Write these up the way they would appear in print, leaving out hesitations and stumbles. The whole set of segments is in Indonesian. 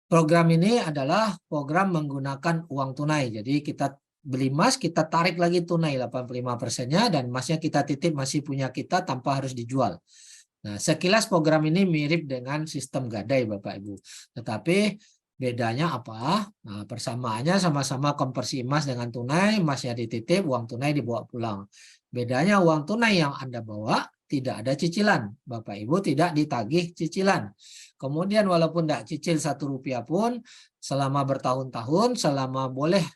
Program ini adalah program menggunakan uang tunai. Jadi kita beli emas, kita tarik lagi tunai 85%-nya, dan emasnya kita titip masih punya kita tanpa harus dijual. Nah, sekilas program ini mirip dengan sistem gadai Bapak Ibu. Tetapi bedanya apa? Nah, persamaannya sama-sama konversi emas dengan tunai, emasnya dititip, uang tunai dibawa pulang. Bedanya uang tunai yang Anda bawa tidak ada cicilan. Bapak Ibu tidak ditagih cicilan. Kemudian walaupun tidak cicil Rp1 pun, selama bertahun-tahun, selama boleh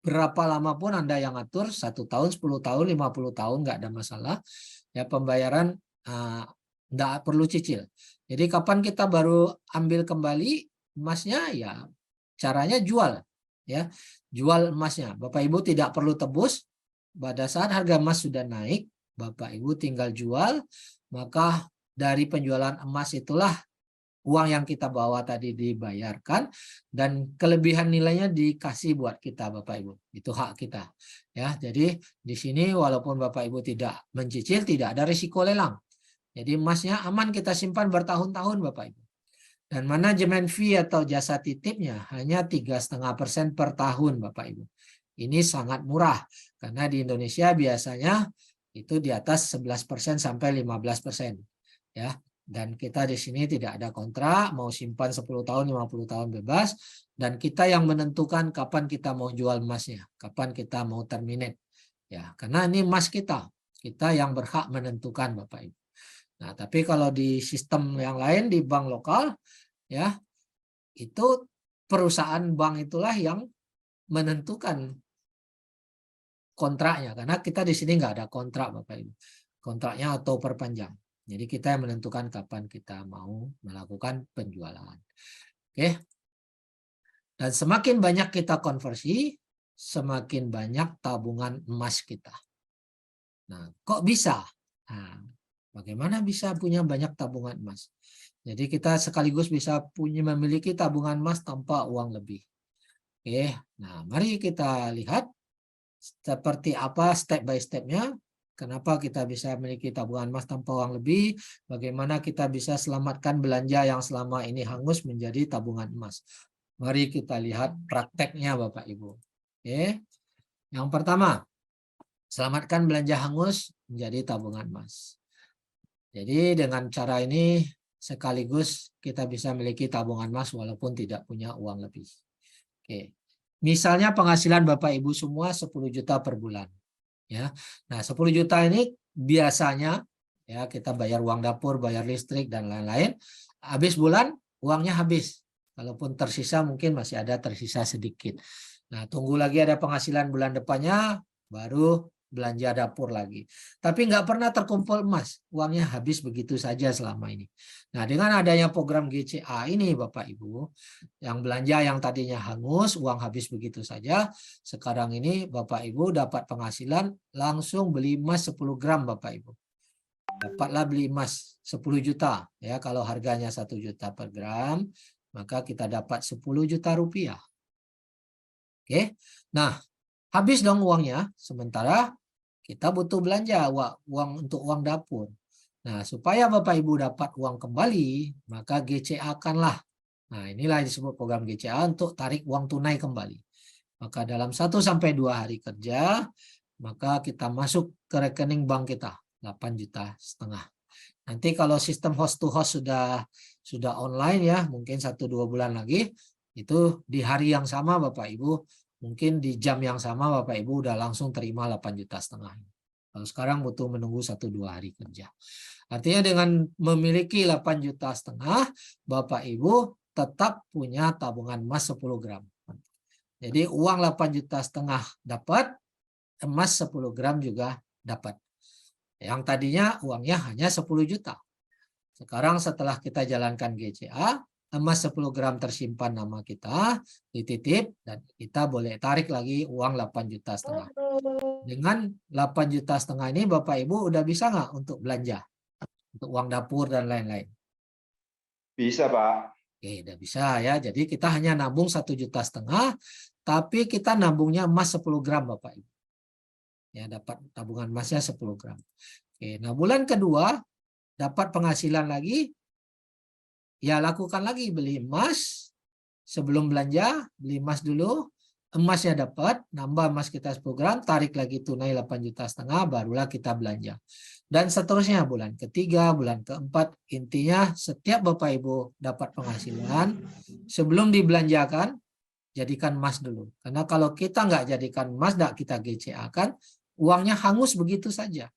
berapa lama pun Anda yang atur, 1 tahun, 10 tahun, 50 tahun, nggak ada masalah. Ya, pembayaran nggak perlu cicil. Jadi kapan kita baru ambil kembali emasnya? Ya caranya jual. Ya, jual emasnya. Bapak Ibu tidak perlu tebus. Pada saat harga emas sudah naik, Bapak Ibu tinggal jual, maka dari penjualan emas itulah uang yang kita bawa tadi dibayarkan, dan kelebihan nilainya dikasih buat kita Bapak Ibu. Itu hak kita. Ya, jadi di sini walaupun Bapak Ibu tidak mencicil, tidak ada risiko lelang. Jadi emasnya aman, kita simpan bertahun-tahun Bapak Ibu. Dan manajemen fee atau jasa titipnya hanya 3,5% per tahun Bapak Ibu. Ini sangat murah karena di Indonesia biasanya itu di atas 11% sampai 15%. Ya. Dan kita di sini tidak ada kontrak, mau simpan 10 tahun, 50 tahun bebas, dan kita yang menentukan kapan kita mau jual emasnya, kapan kita mau terminate. Ya, karena ini emas kita yang berhak menentukan Bapak Ibu. Nah, tapi kalau di sistem yang lain di bank lokal, ya, itu perusahaan bank itulah yang menentukan kontraknya, karena kita di sini nggak ada kontrak Bapak Ibu. Kontraknya auto perpanjang. Jadi kita yang menentukan kapan kita mau melakukan penjualan. Oke. Dan semakin banyak kita konversi, semakin banyak tabungan emas kita. Nah, kok bisa? Nah, bagaimana bisa punya banyak tabungan emas? Jadi kita sekaligus bisa memiliki tabungan emas tanpa uang lebih. Oke, nah mari kita lihat seperti apa step by stepnya. Kenapa kita bisa memiliki tabungan emas tanpa uang lebih? Bagaimana kita bisa selamatkan belanja yang selama ini hangus menjadi tabungan emas? Mari kita lihat prakteknya Bapak Ibu. Oke. Yang pertama, selamatkan belanja hangus menjadi tabungan emas. Jadi dengan cara ini sekaligus kita bisa memiliki tabungan emas walaupun tidak punya uang lebih. Oke. Misalnya penghasilan Bapak Ibu semua 10 juta per bulan. Ya. Nah, 10 juta ini biasanya ya kita bayar uang dapur, bayar listrik dan lain-lain. Habis bulan uangnya habis. Kalaupun tersisa mungkin masih ada tersisa sedikit. Nah, tunggu lagi ada penghasilan bulan depannya baru belanja dapur lagi. Tapi nggak pernah terkumpul emas. Uangnya habis begitu saja selama ini. Nah, dengan adanya program GCA ini Bapak Ibu, yang belanja yang tadinya hangus, uang habis begitu saja, sekarang ini Bapak Ibu dapat penghasilan langsung beli emas 10 gram Bapak Ibu. Dapatlah beli emas 10 juta. Ya, kalau harganya 1 juta per gram, maka kita dapat 10 juta rupiah. Oke. Nah, habis dong uangnya, sementara kita butuh belanja uang untuk uang dapur. Nah, supaya Bapak Ibu dapat uang kembali, maka GCA-kanlah. Nah, inilah yang disebut program GCA untuk tarik uang tunai kembali. Maka dalam 1-2 hari kerja, maka kita masuk ke rekening bank kita 8,5 juta. Nanti kalau sistem host to host sudah online ya, mungkin 1-2 bulan lagi, itu di hari yang sama Bapak Ibu, mungkin di jam yang sama Bapak Ibu udah langsung terima 8,5 juta. Kalau sekarang butuh menunggu 1-2 hari kerja. Artinya dengan memiliki 8,5 juta, Bapak Ibu tetap punya tabungan emas 10 gram. Jadi uang 8,5 juta dapat, emas 10 gram juga dapat. Yang tadinya uangnya hanya 10 juta. Sekarang setelah kita jalankan GCA, emas 10 gram tersimpan nama kita, dititip, dan kita boleh tarik lagi uang 8,5 juta. Dengan 8,5 juta ini Bapak Ibu udah bisa nggak untuk belanja? Untuk uang dapur dan lain-lain. Bisa, Pak. Oke, udah bisa ya. Jadi kita hanya nabung 1,5 juta, tapi kita nabungnya emas 10 gram Bapak Ibu. Ya, dapat tabungan emasnya 10 gram. Oke, nah bulan kedua dapat penghasilan lagi, ya lakukan lagi beli emas sebelum belanja beli emas dulu, emasnya dapat, nambah emas kita 10 gram, tarik lagi tunai 8,5 juta, barulah kita belanja. Dan seterusnya bulan ketiga, bulan keempat, intinya setiap Bapak Ibu dapat penghasilan, sebelum dibelanjakan, jadikan emas dulu. Karena kalau kita nggak jadikan emas, nggak kita GCA kan, uangnya hangus begitu saja.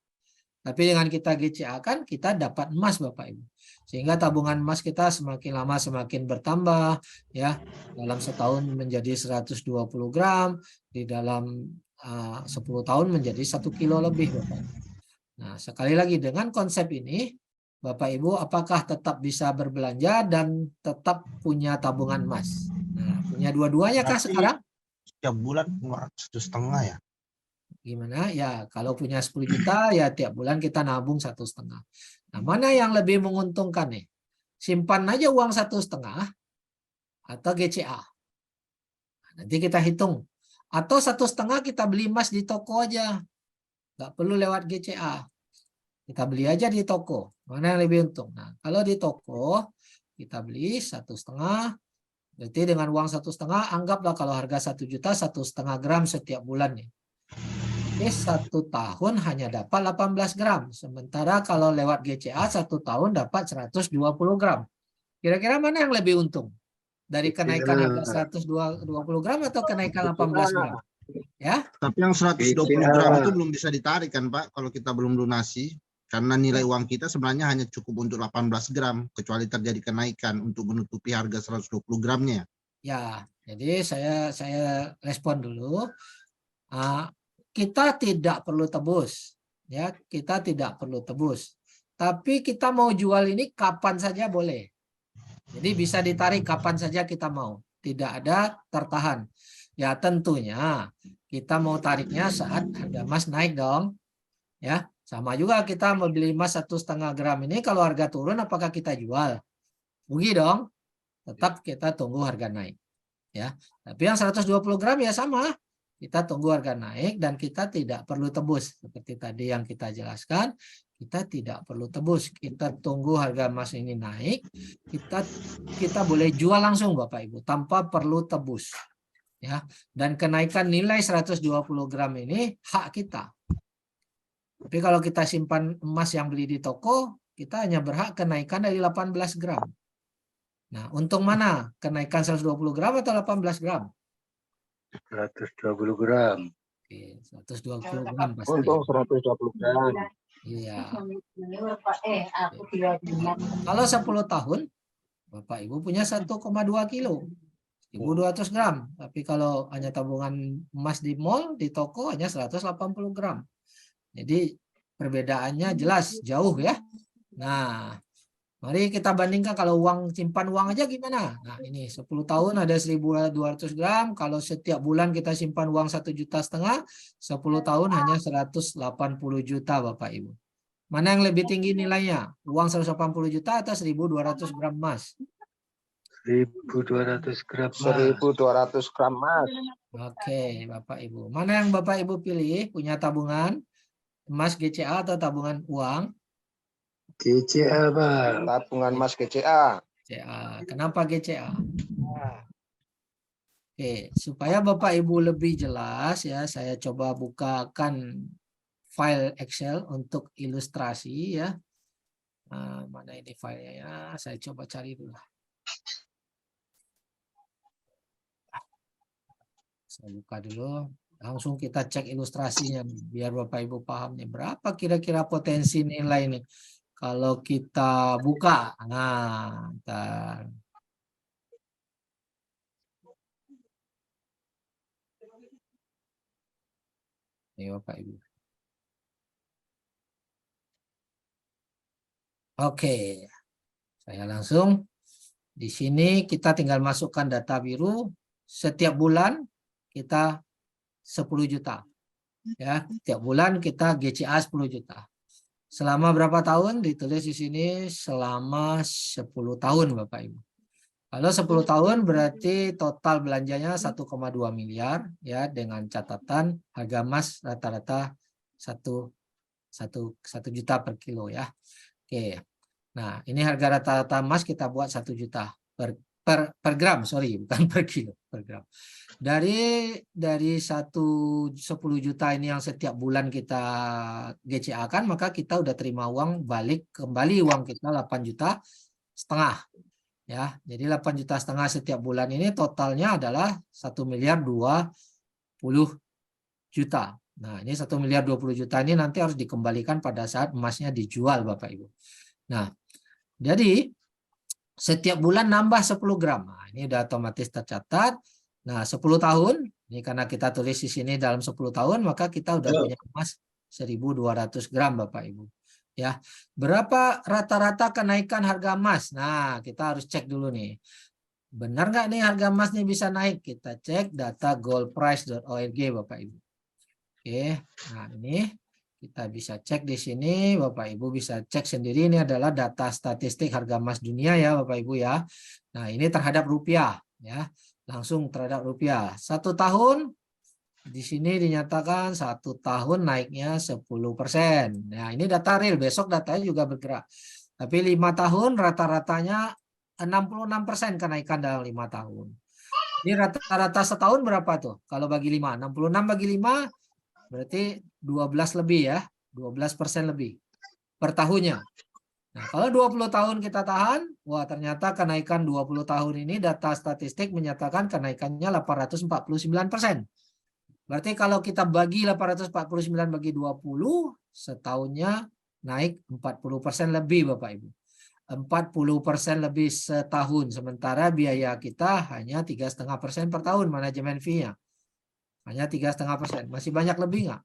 Tapi dengan kita GCA kan, kita dapat emas Bapak Ibu. Sehingga tabungan emas kita semakin lama semakin bertambah, ya. Dalam setahun menjadi 120 gram, di dalam 10 tahun menjadi 1 kilo lebih Bapak Ibu. Nah, sekali lagi dengan konsep ini, Bapak Ibu apakah tetap bisa berbelanja dan tetap punya tabungan emas? Nah, punya dua-duanya kah sekarang? Setiap bulan keluar 1,5 ya? Gimana? Ya, kalau punya 10 juta, ya tiap bulan kita nabung 1,5. Nah, mana yang lebih menguntungkan nih? Simpan aja uang 1,5 atau GCA? Nanti kita hitung. Atau 1,5 kita beli emas di toko aja. Nggak perlu lewat GCA. Kita beli aja di toko. Mana yang lebih untung? Nah, kalau di toko, kita beli 1,5. Berarti dengan uang 1,5, anggaplah kalau harga 1 juta, 1,5 gram setiap bulan nih. 1 tahun hanya dapat 18 gram. Sementara kalau lewat GCA 1 tahun dapat 120 gram. Kira-kira mana yang lebih untung? Dari kenaikan harga 120 gram atau kenaikan 18 gram? Ya. Tapi yang 120 gram itu belum bisa ditarik kan Pak, kalau kita belum lunasi. Karena nilai uang kita sebenarnya hanya cukup untuk 18 gram, kecuali terjadi kenaikan untuk menutupi harga 120 gramnya. Ya, jadi saya respon dulu. Kita tidak perlu tebus, ya, kita tidak perlu tebus. Tapi kita mau jual ini kapan saja boleh. Jadi bisa ditarik kapan saja kita mau, tidak ada tertahan. Ya tentunya kita mau tariknya saat harga emas naik dong, ya. Sama juga kita mau beli emas 1,5 gram ini, kalau harga turun apakah kita jual? Rugi dong. Tetap kita tunggu harga naik, ya. Tapi yang 120 gram ya sama. Kita tunggu harga naik dan kita tidak perlu tebus. Seperti tadi yang kita jelaskan, kita tidak perlu tebus. Kita tunggu harga emas ini naik, kita boleh jual langsung Bapak Ibu tanpa perlu tebus. Ya, dan kenaikan nilai 120 gram ini hak kita. Tapi kalau kita simpan emas yang beli di toko, kita hanya berhak kenaikan dari 18 gram. Nah, untung mana? Kenaikan 120 gram atau 18 gram? 120 gram. Oke, 120 gram pasti. Untung 120 gram. Iya. Kalau 10 tahun, Bapak Ibu punya 1,2 kilo. 1.200 gram. Tapi kalau hanya tabungan emas di mall, di toko hanya 180 gram. Jadi perbedaannya jelas, jauh ya. Nah, mari kita bandingkan kalau simpan uang aja gimana. Nah ini 10 tahun ada 1.200 gram. Kalau setiap bulan kita simpan uang 1,5 juta, 10 tahun hanya 180 juta Bapak Ibu. Mana yang lebih tinggi nilainya? Uang 180 juta atau 1.200 gram emas? 1.200 gram. 1.200 gram emas. Oke Bapak Ibu. Mana yang Bapak Ibu pilih? Punya tabungan emas GCA atau tabungan uang? GCA, Pak. Tabungan emas GCA. GCA. Kenapa GCA? Oke, supaya Bapak Ibu lebih jelas ya, saya coba bukakan file Excel untuk ilustrasi ya. Nah, mana ini filenya ya? Saya coba cari dulu. Saya buka dulu. Langsung kita cek ilustrasinya biar Bapak Ibu paham nih berapa kira-kira potensi nilai ini kalau kita buka. Nah, ntar. Ini Bapak Ibu. Oke. Saya langsung di sini kita tinggal masukkan data biru. Setiap bulan kita 10 juta. Ya, tiap bulan kita GCA 10 juta. Selama berapa tahun? Ditulis di sini selama 10 tahun Bapak Ibu. Kalau 10 tahun berarti total belanjanya 1,2 miliar ya, dengan catatan harga emas rata-rata 1 juta per kilo ya. Oke. Nah, ini harga rata-rata emas kita buat 1 juta per per gram, sorry, bukan per kilo, per gram. Dari 10 juta ini yang setiap bulan kita GCA kan, maka kita udah terima uang balik, kembali uang kita 8,5 juta. Ya, jadi 8,5 juta setiap bulan ini totalnya adalah 1,020 juta. Nah, ini 1,020 juta ini nanti harus dikembalikan pada saat emasnya dijual, Bapak Ibu. Nah, jadi setiap bulan nambah 10 gram. Nah, ini udah otomatis tercatat. Nah, 10 tahun, ini karena kita tulis di sini dalam 10 tahun, maka kita udah punya emas 1.200 gram, Bapak Ibu. Ya, berapa rata-rata kenaikan harga emas? Nah, kita harus cek dulu nih. Benar nggak nih harga emasnya bisa naik? Kita cek data goldprice.org, Bapak Ibu. Oke, nah ini kita bisa cek di sini, Bapak Ibu bisa cek sendiri. Ini adalah data statistik harga emas dunia ya, Bapak Ibu ya. Nah, ini terhadap rupiah ya. Langsung terhadap rupiah. 1 tahun di sini dinyatakan 1 tahun naiknya 10%. Nah, ini data real, besok datanya juga bergerak. Tapi 5 tahun rata-ratanya 66% kenaikan dalam 5 tahun. Ini rata-rata setahun berapa tuh? Kalau bagi 5, 66 bagi 5 berarti 12 lebih ya, 12% lebih per tahunnya. Nah, kalau 20 tahun kita tahan, wah ternyata kenaikan 20 tahun ini data statistik menyatakan kenaikannya 849%. Berarti kalau kita bagi 849 bagi 20, setahunnya naik 40% lebih, Bapak Ibu. 40% lebih setahun, sementara biaya kita hanya 3,5% per tahun manajemen fee-nya. Hanya 3,5%. Masih banyak lebih nggak?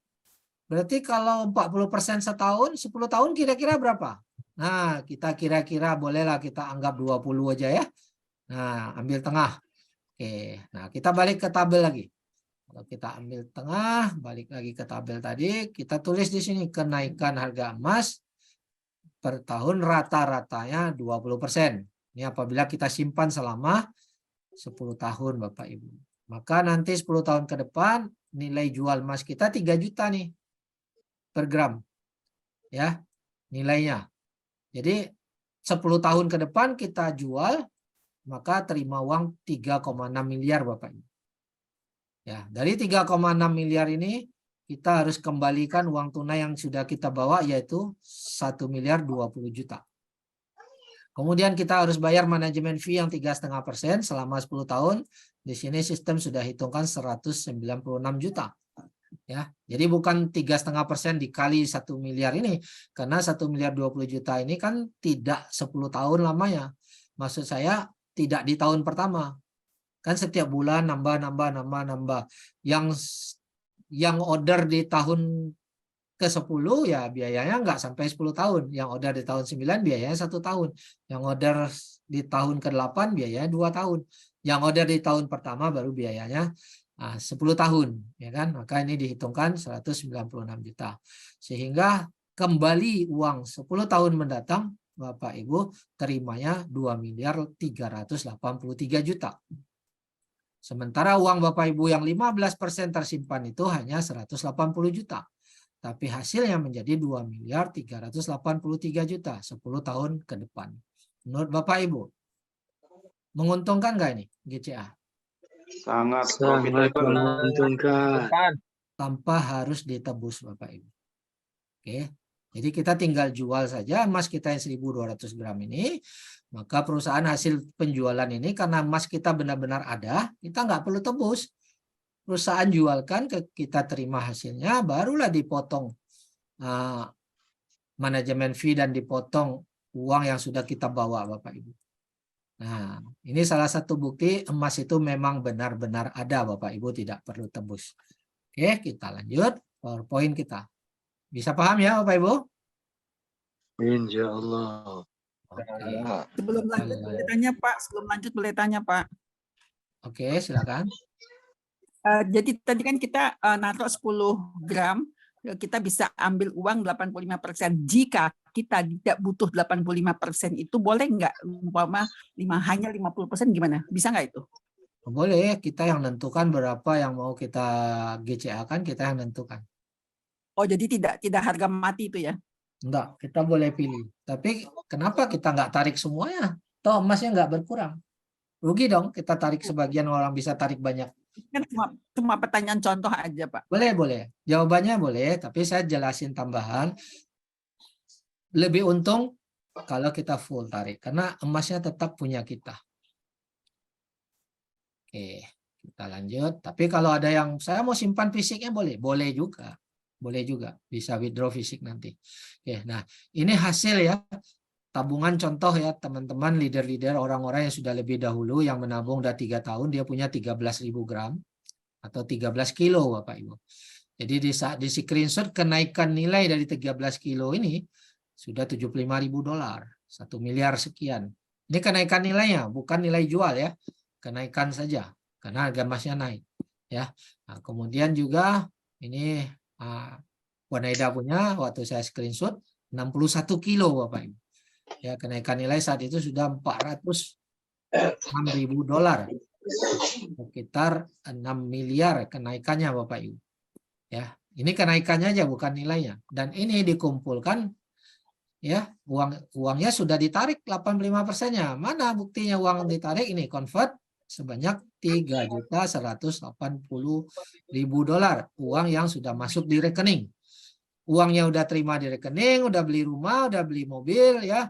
Berarti kalau 40% setahun, 10 tahun kira-kira berapa? Nah, kita kira-kira bolehlah kita anggap 20 aja ya. Nah, ambil tengah. Oke, nah kita balik ke tabel lagi. Kalau kita ambil tengah, balik lagi ke tabel tadi, kita tulis di sini kenaikan harga emas per tahun rata-ratanya 20%. Ini apabila kita simpan selama 10 tahun, Bapak Ibu. Maka nanti 10 tahun ke depan nilai jual emas kita 3 juta nih per gram. Ya, nilainya. Jadi 10 tahun ke depan kita jual, maka terima uang 3,6 miliar Bapak Ibu. Ya, dari 3,6 miliar ini kita harus kembalikan uang tunai yang sudah kita bawa yaitu 1,020 miliar. Kemudian kita harus bayar manajemen fee yang 3,5% selama 10 tahun. Di sini sistem sudah hitungkan 196 juta. Ya, jadi bukan 3,5% dikali 1 miliar ini, karena 1,020 miliar ini kan tidak 10 tahun lamanya. Maksud saya tidak di tahun pertama. Kan setiap bulan nambah. Yang order di tahun ke-10 ya biayanya nggak sampai 10 tahun. Yang order di tahun 9 biayanya 1 tahun. Yang order di tahun ke-8 biayanya 2 tahun. Yang order di tahun pertama baru biayanya 10 tahun, ya kan? Maka ini dihitungkan 196 juta. Sehingga kembali uang 10 tahun mendatang Bapak Ibu terimanya 2,383 miliar. Sementara uang Bapak Ibu yang 15% tersimpan itu hanya 180 juta. Tapi hasilnya menjadi 2,383 miliar 10 tahun ke depan. Menurut Bapak Ibu, menguntungkan nggak ini GCA? Sangat menguntungkan. Tanpa harus ditebus Bapak Ibu. Oke. Jadi kita tinggal jual saja emas kita yang 1.200 gram ini, maka perusahaan hasil penjualan ini karena emas kita benar-benar ada, kita nggak perlu tebus. Perusahaan jualkan, kita terima hasilnya, barulah dipotong manajemen fee dan dipotong uang yang sudah kita bawa Bapak Ibu. Nah, ini salah satu bukti emas itu memang benar-benar ada Bapak Ibu, tidak perlu tebus. Oke, kita lanjut PowerPoint kita. Bisa paham ya Bapak Ibu? Insya Allah. Oke. Sebelum lanjut boleh tanya Pak, boleh tanya Pak. Oke, silakan. Jadi tadi kan kita naruh 10 gram, kita bisa ambil uang 85%. Jika kita tidak butuh 85% itu boleh nggak? Umpama hanya 50% gimana? Bisa nggak itu? Boleh, kita yang menentukan berapa yang mau kita GCA kan, kita yang menentukan. Oh, jadi tidak harga mati itu ya? Enggak, kita boleh pilih. Tapi kenapa kita nggak tarik semuanya? Toh emasnya nggak berkurang. Rugi dong kita tarik sebagian, orang bisa tarik banyak. Kan cuma pertanyaan contoh aja, Pak. Boleh. Jawabannya boleh, tapi saya jelasin tambahan. Lebih untung kalau kita full tarik, karena emasnya tetap punya kita. Oke, kita lanjut. Tapi kalau ada yang saya mau simpan fisiknya boleh juga. Boleh juga, bisa withdraw fisik nanti. Oke, nah ini hasil ya. Tabungan contoh ya teman-teman, leader-leader, orang-orang yang sudah lebih dahulu yang menabung udah 3 tahun, dia punya 13.000 gram atau 13 kilo Bapak Ibu. Jadi di saat di screenshot kenaikan nilai dari 13 kilo ini sudah $75.000, 1 miliar sekian. Ini kenaikan nilainya, bukan nilai jual ya, kenaikan saja karena harga emasnya naik ya. Nah, kemudian juga ini Wanaida punya waktu saya screenshot 61 kilo Bapak Ibu. Ya, kenaikan nilai saat itu sudah $406.000, sekitar 6 miliar kenaikannya Bapak Ibu. Ya, ini kenaikannya aja bukan nilainya. Dan ini dikumpulkan ya, uangnya sudah ditarik 85%-nya. Mana buktinya uang ditarik ini? Convert sebanyak $3.180.000 uang yang sudah masuk di rekening. Uangnya udah terima di rekening, udah beli rumah, udah beli mobil ya.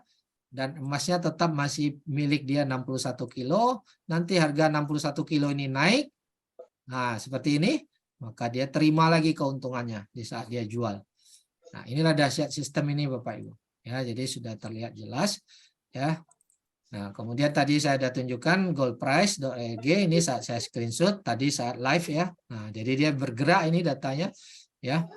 Dan emasnya tetap masih milik dia 61 kilo. Nanti harga 61 kilo ini naik. Nah, seperti ini. Maka dia terima lagi keuntungannya di saat dia jual. Nah, inilah dahsyat sistem ini Bapak Ibu. Ya, jadi sudah terlihat jelas. Ya. Nah, kemudian tadi saya sudah tunjukkan goldprice.org. Ini saat saya screenshot tadi saat live ya. Nah, jadi dia bergerak ini datanya. Ya.